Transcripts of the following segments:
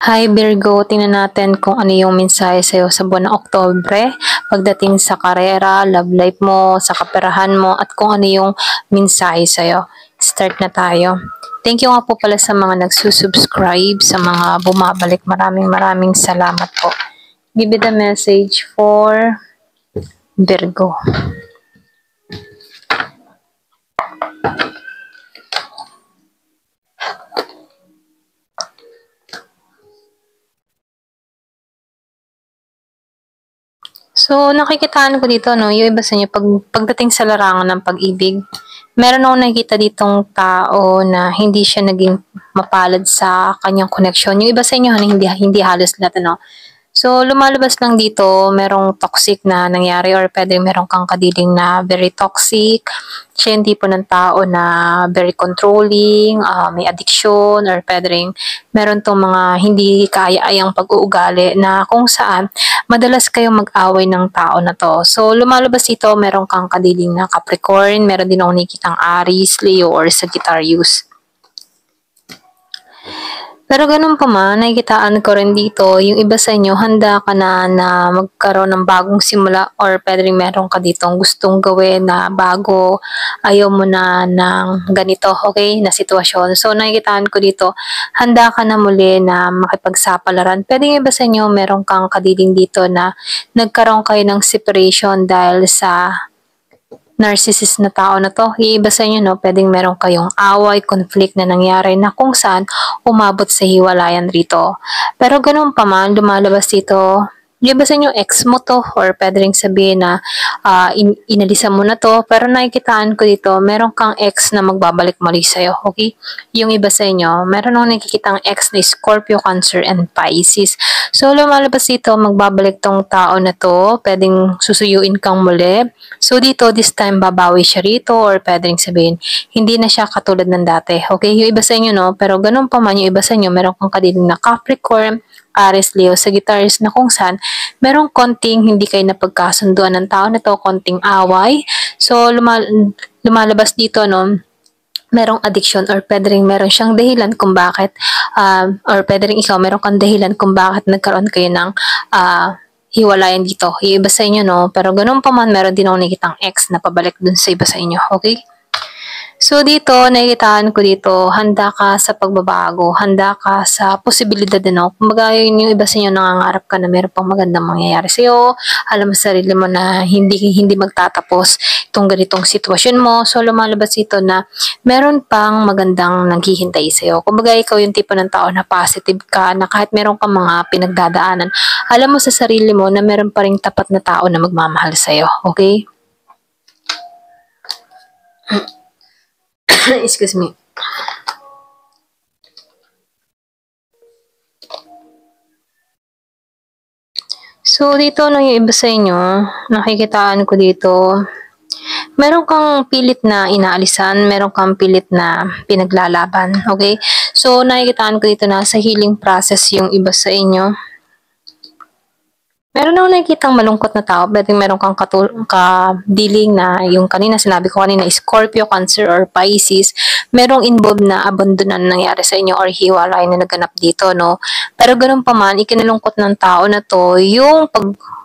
Hi Virgo, tingnan natin kung ano yung mensahe sa'yo sa buwan ng Oktubre pagdating sa karera, love life mo, sa kaperahan mo, at kung ano yung mensahe sa'yo. Start na tayo. Thank you nga po pala sa mga nagsusubscribe, sa mga bumabalik. Maraming salamat po. Give me the message for Virgo. So, nakikitaan ko dito, no, yung iba sa inyo, pagdating sa larangan ng pag-ibig, meron akong nakikita ditong tao na hindi siya naging mapalad sa kanyang connection. Yung iba sa inyo, hindi halos lahat, ano. So, lumalabas lang dito, merong toxic na nangyari or pwede merong kang kadiling na very toxic. Siya yung tipo ng tao na very controlling, may addiction, or pwede rin meron tong mga hindi kaya-ayang pag-uugali na kung saan madalas kayong mag-away ng tao na to. So, lumalabas dito, meron kang kadiling na Capricorn, meron din akong nakikitang Aries, Leo, or Sagittarius. Pero ganun pa man, nakikitaan ko rin dito, yung iba sa inyo, handa ka na magkaroon ng bagong simula or pwede rin meron ka ditong gustong gawin na bago, ayaw mo na ng ganito, okay, na sitwasyon. So, nakikitaan ko dito, handa ka na muli na makipagsapalaran. Pwede yung iba sa inyo, meron kang kadiling dito na nagkaroon kayo ng separation dahil sa narcissist na tao na to. Yung iba sa inyo, no, pwedeng meron kayong away, conflict na nangyari na kung saan umabot sa hiwalayan rito. Pero ganun pa man, lumalabas dito, yung iba sa inyo, ex mo to, or pwede rin sabihin na inalisan mo na to, pero nakikitaan ko dito, meron kang ex na magbabalik mali sa'yo, okay? Yung iba sa inyo, meron akong nakikitang ex na Scorpio, Cancer, and Pisces. So, lumalabas dito, magbabalik tong tao na to, pwedeng susuyuin kang muli. So, dito, this time, babawi siya rito, or pwedeng sabihin, hindi na siya katulad ng dati, okay? Yung iba sa inyo, no, pero ganun pa man, yung iba sa inyo, meron kang kadiling na Capricorn, Aries, Leo, Sagittarius na kung saan merong konting hindi kayo napagkasunduan ng tao na to, konting away. So, lumalabas dito, no, merong addiction or pwede rin meron siyang dahilan kung bakit or pwede rin ikaw meron kang dahilan kung bakit nagkaroon kayo ng hiwalayan dito. Yung iba sa inyo, no? Pero ganun pa man, meron din ako nakikitang ex na pabalik dun sa iba sa inyo. Okay? So dito, nakikitaan ko dito, handa ka sa pagbabago, handa ka sa posibilidad din, no? Kumbaga yun yung iba sa inyo nangangarap ka na meron pang magandang mangyayari sa'yo, alam mo sa sarili mo na hindi magtatapos itong ganitong sitwasyon mo. So lumalabas ito na meron pang magandang naghihintay sa'yo. Kumbaga ikaw yung tipo ng tao na positive ka, na kahit meron kang mga pinagdadaanan, alam mo sa sarili mo na meron pa ring tapat na tao na magmamahal sa'yo. Okay? Excuse me. So, dito no, yung iba sa inyo, nakikitaan ko dito, meron kang pilit na inaalisan, meron kang pilit na pinaglalaban, okay? So, nakikitaan ko dito na sa healing process yung iba sa inyo. Meron ako nakikitang malungkot na tao, pwede meron kang ka-dealing na yung kanina, sinabi ko kanina, Scorpio, Cancer, or Pisces, merong involved na abandonan nangyari sa inyo or hiwalay na naganap dito, no? Pero ganun pa man, ikinalungkot ng tao na to, yung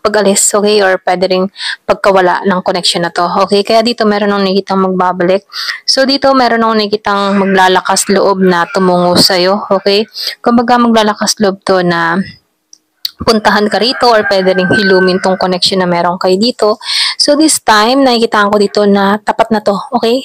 pag-alis, okay? Or pwede rin pagkawala ng connection na to, okay? Kaya dito meron akong nakikitang magbabalik. So dito meron akong nakikitang maglalakas loob na tumungo sa'yo, okay? Kumbaga maglalakas loob to na puntahan ka rito or pwede ring hilumin tong connection na meron kayo dito. So this time, nakikitaan ko dito na tapat na to, okay?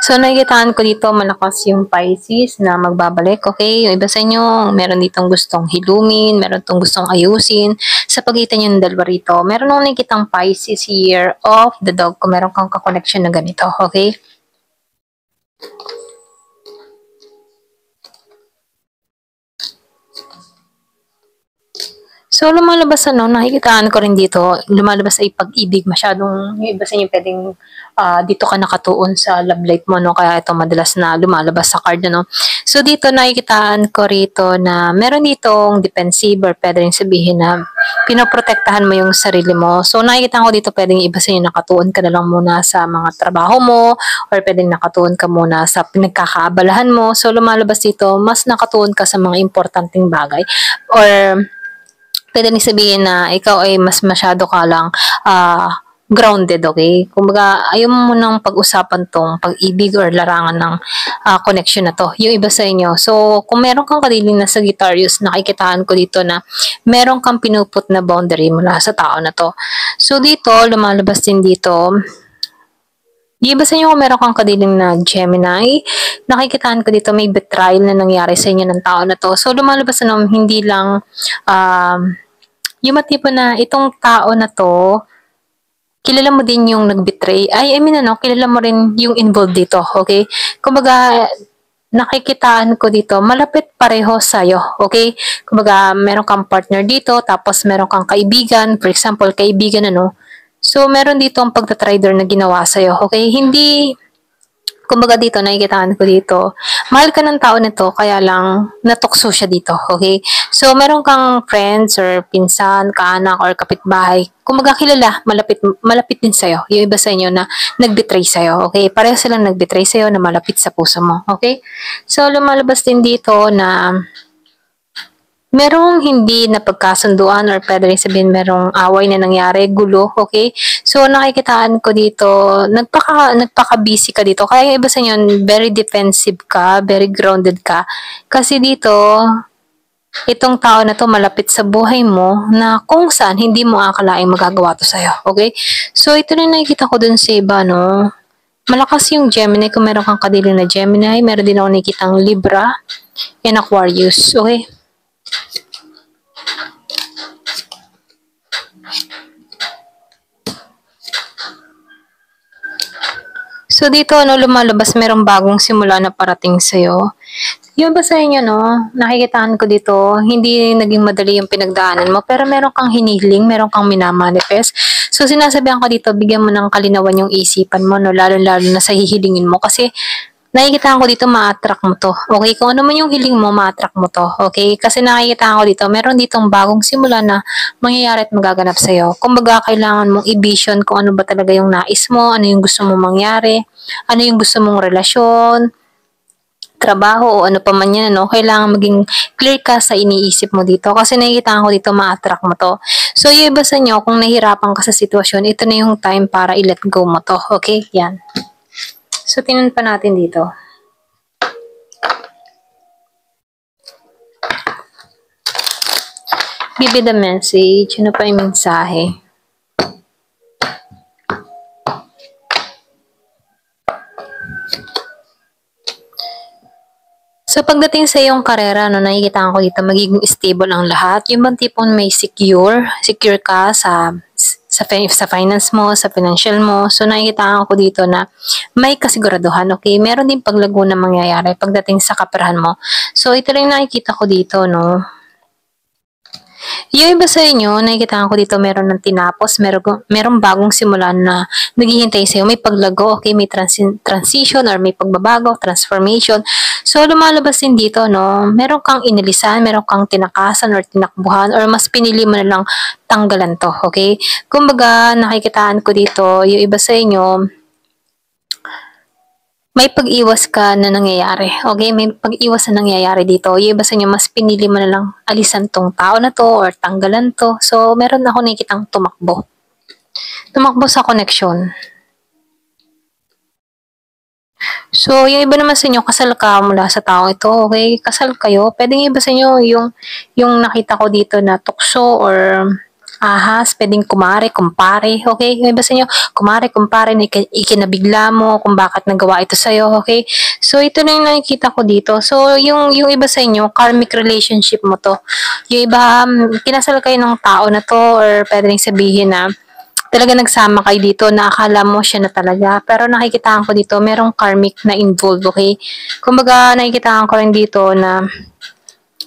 So nakikitaan ko dito malakas yung Pisces na magbabalik, okay? Yung iba sa inyo, meron ditong gustong hilumin, meron tong gustong ayusin. Sa pagitan yung dalawa rito, meron akong nakikitang Pisces Year of the Dog kung meron kang ka-connection na ganito, okay? So, lumalabas ano, nakikitaan ko rin dito, lumalabas ay pag-ibig masyadong, yung iba sa inyo pwedeng dito ka nakatuon sa love life mo, no? Kaya ito madalas na lumalabas sa card, no? So, dito nakikitaan ko rito na meron ditong defensive or pwede rin sabihin na pinoprotektahan mo yung sarili mo. So, nakikitaan ko dito pwedeng iba sa inyo nakatuon ka na lang muna sa mga trabaho mo or pwedeng nakatuon ka muna sa pinagkakaabalahan mo. So, lumalabas dito, mas nakatuon ka sa mga importanteng bagay or pwede rin sabihin na ikaw ay mas masyado ka lang grounded, okay? Kumbaga, ayaw mo nang pag-usapan tong pag-ibig or larangan ng connection na to. Yung iba sa inyo. So, kung meron kang kadiling na Sagittarius, nakikitaan ko dito na meron kang pinuput na boundary mula sa tao na to. So, dito, lumalabas din dito, di ba sa inyo kung meron kang kadiling na Gemini, nakikitaan ko dito may betrayal na nangyari sa inyo ng tao na to. So, lumalabas na hindi lang yung tipo na itong tao na to, kilala mo din yung nag-betray. I mean kilala mo rin yung involved dito, okay? Kumbaga, nakikitaan ko dito, malapit pareho sa'yo, okay? Kumbaga, meron kang partner dito, tapos meron kang kaibigan, for example, kaibigan So, meron dito ang pagtatrader na ginawa sa'yo, okay? Hindi, kumbaga dito, nakikitaan ko dito, mahal ka ng tao nito, kaya lang natukso siya dito, okay? So, meron kang friends or pinsan, kaanak, or kapitbahay, kumbaga kilala, malapit din sa'yo. Yung iba sa inyo na nag-betray sa'yo, okay? Pareho silang nag-betray sa'yo na malapit sa puso mo, okay? So, lumalabas din dito na merong hindi na pagkasunduan or pwede rin sabihin merong away na nangyari, gulo, okay? So, nakikitaan ko dito, nagpaka-busy ka dito. Kaya iba sa inyo, very defensive ka, very grounded ka. Kasi dito, itong tao na to malapit sa buhay mo na kung saan hindi mo akalaing magagawa to sa'yo, okay? So, ito na nakikita ko dun sa iba, no? Malakas yung Gemini. Kung meron kang kadiling na Gemini, meron din ako nakikitang Libra and Aquarius, okay? So, dito, lumalabas, merong bagong simula na parating sa'yo. Yung ba sa inyo, nakikitaan ko dito, hindi naging madali yung pinagdaanan mo, pero meron kang hinihiling, meron kang minamanifest. So, sinasabihan ko dito, bigyan mo ng kalinawan yung isipan mo, lalo-lalo na sa hihilingin mo, kasi nakikitaan ko dito, ma-attract mo to. Okay? Kung ano man yung hiling mo, ma-attract mo to. Okay? Kasi nakikitaan ko dito, meron ditong bagong simula na mangyayari at magaganap sa'yo. Kumbaga, kailangan mong i-vision kung ano ba talaga yung nais mo, ano yung gusto mong mangyari, ano yung gusto mong relasyon, trabaho, o ano pa man yan, kailangan maging clear ka sa iniisip mo dito. Kasi nakikitaan ko dito, ma-attract mo to. So, yung iba sa inyo, kung nahihirapan ka sa sitwasyon, ito na yung time para i-let go mo to. Okay? Yan. So, tingnan pa natin dito. Give me the message. Ano pa yung mensahe? So, pagdating sa iyong karera, nakikita ko dito, magiging stable ang lahat. Yung bang tipong may secure ka sa finance mo, sa financial mo. So, nakikita ko dito na may kasiguraduhan, okay? Meron din paglago na mangyayari pagdating sa kaperahan mo. So, ito rin nakikita ko dito, Yung iba sa inyo, nakikita ko dito meron ng tinapos, merong bagong simulan na naghihintay sa'yo. May paglago, okay? May transition or may pagbabago, transformation. So, lumalabas din dito, meron kang inilisan, meron kang tinakasan or tinakbuhan or mas pinili mo na lang tanggalan to, okay? Kumbaga, nakikitaan ko dito, yung iba sa inyo, may pag-iwas ka na nangyayari. Okay? May pag-iwas na nangyayari dito. Yung iba sa inyo, mas pinili mo na lang alisan tong tao na to or tanggalan to. So, meron ako nakikitang tumakbo. Tumakbo sa connection. So, yung iba naman sa inyo, kasal ka mula sa tao ito. Okay? Kasal kayo. Pwedeng iba sa inyo, yung nakita ko dito na tukso or ahas, pwedeng kumare, kumpare, okay? Yung iba sa inyo, kumare, kumpare, na ikinabigla mo kung bakit nagawa ito sa'yo, okay? So, ito na yung nakikita ko dito. So, yung iba sa inyo, karmic relationship mo to. Yung iba, kinasal kayo ng tao na to or pwedeng sabihin na talaga nagsama kayo dito na akala mo siya na talaga. Pero nakikitaan ko dito, merong karmic na involved, okay? Kumbaga, nakikitaan ko rin dito na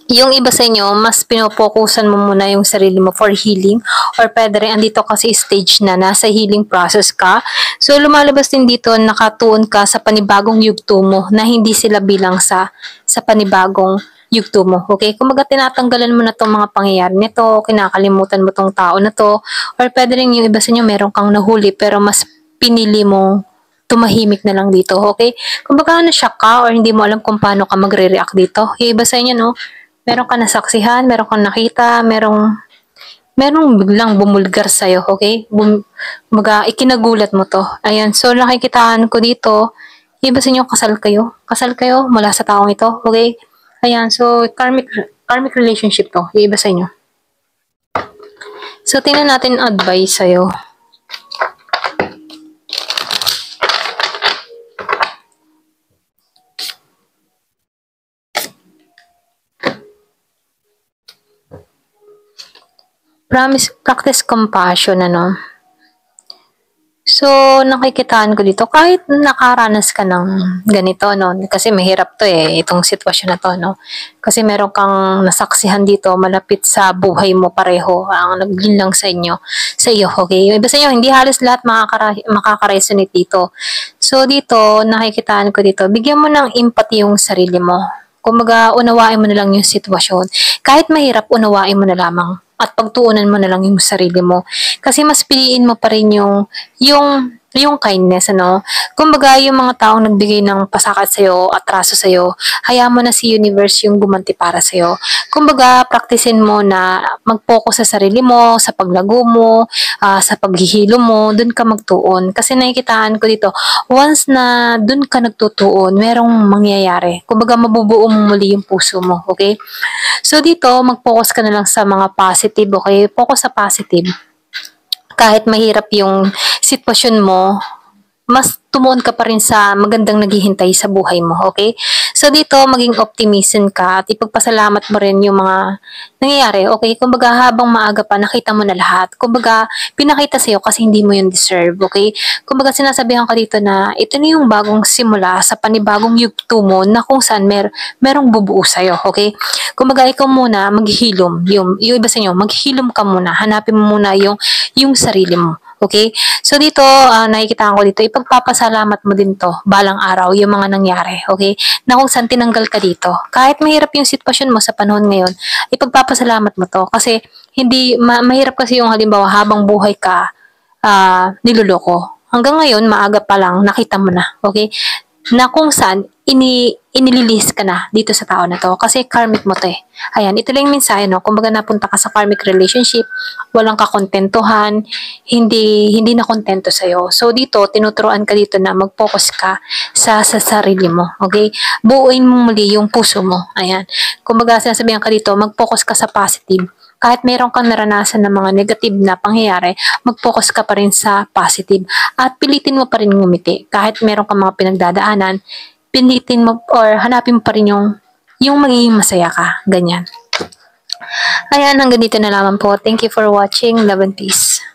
Yung iba sa inyo, mas pinopokusan mo muna yung sarili mo for healing or pwede rin andito kasi stage na nasa healing process ka. So lumalabas din dito nakatuon ka sa panibagong yugto mo na hindi sila bilang sa panibagong yugto mo. Okay? Kumaga tinatanggalan mo na tong mga pangyayari nito, kinakalimutan mo tong tao na to, or pwede rin yung iba sa inyo meron kang nahuli pero mas pinili mong tumahimik na lang dito, okay? Kumbaga na-shock ka or hindi mo alam kung paano ka magre-react dito. Yung iba sa inyo, no? Meron kang nasaksihan, meron kang nakita, merong biglang bumulgar sa'yo, okay? Ikinagulat mo to. Ayan, so nakikitaan ko dito, iba sa inyo, kasal kayo. Kasal kayo mula sa taong ito, okay? Ayan, so karmic relationship to, yung iba sa inyo. So, tingnan natin advice sa'yo. Practice compassion, ano. So, nakikitaan ko dito, kahit nakaranas ka ng ganito, no, kasi mahirap to itong sitwasyon na to, no. Kasi meron kang nasaksihan dito, malapit sa buhay mo pareho, ang naging lang sa iyo, okay? Yung iba sa inyo, hindi halos lahat makaka-resonate dito. So, dito, nakikitaan ko dito, bigyan mo ng empathy yung sarili mo. Kumbaga, unawain mo na lang yung sitwasyon. Kahit mahirap, unawain mo na lamang at pagtuunan mo na lang yung sarili mo. Kasi mas piliin mo pa rin yung kindness, ano. Kumbaga, yung mga taong nagbigay ng pasakit sa'yo, atraso sa'yo, hayaan mo na si universe yung gumanti para sa'yo. Kumbaga, practicein mo na mag-focus sa sarili mo, sa paglago mo, sa paghihilo mo, dun ka magtuon. Kasi nakikitaan ko dito, once na dun ka nagtutuon, merong mangyayari. Kumbaga, mabubuo mo muli yung puso mo, okay? So, dito, mag-focus ka na lang sa mga positive, okay? Focus sa positive. Kahit mahirap yung sitwasyon mo, mas tumuon ka pa rin sa magandang naghihintay sa buhay mo, okay? So dito, maging optimism ka at ipagpasalamat mo rin yung mga nangyayari, okay? Kumbaga, habang maaga pa, nakita mo na lahat. Kumbaga, pinakita sa'yo kasi hindi mo yun deserve, okay? Kumbaga, sinasabihan ka dito na ito na yung bagong simula sa panibagong yugto mo na kung saan merong bubuo sa'yo, okay? Kumbaga, ikaw muna, maghilom. Yung iba sa inyo, maghilom ka muna. Hanapin mo muna yung sarili mo. Okay? So dito, nakikita ko dito, ipagpapasalamat mo din to balang araw yung mga nangyari. Okay? Na kung saan tinanggal ka dito. Kahit mahirap yung sitwasyon mo sa panahon ngayon, ipagpapasalamat mo to. Kasi mahirap kasi yung halimbawa habang buhay ka, niluloko. Hanggang ngayon, maaga pa lang, nakita mo na. Okay? Na kung saan inililis ka na dito sa tao na to kasi karmic mo to Ayan, ito lang yung mensahe, no? Kumbaga napunta ka sa karmic relationship, walang kakontentuhan, hindi na kontento sa'yo. So dito, tinuturuan ka dito na mag-focus ka sa sarili mo, okay? Buuin mo muli yung puso mo. Ayan. Kumbaga sinasabihan ka dito, mag-focus ka sa positive. Kahit mayroon kang naranasan ng mga negative na pangyayari, mag-focus ka pa rin sa positive. At pilitin mo pa rin ngumiti. Kahit mayroon kang mga pinagdadaanan, pilitin mo or hanapin mo pa rin yung magiging masaya ka. Ganyan. Ayan, hanggang dito na lamang po. Thank you for watching. Love and peace.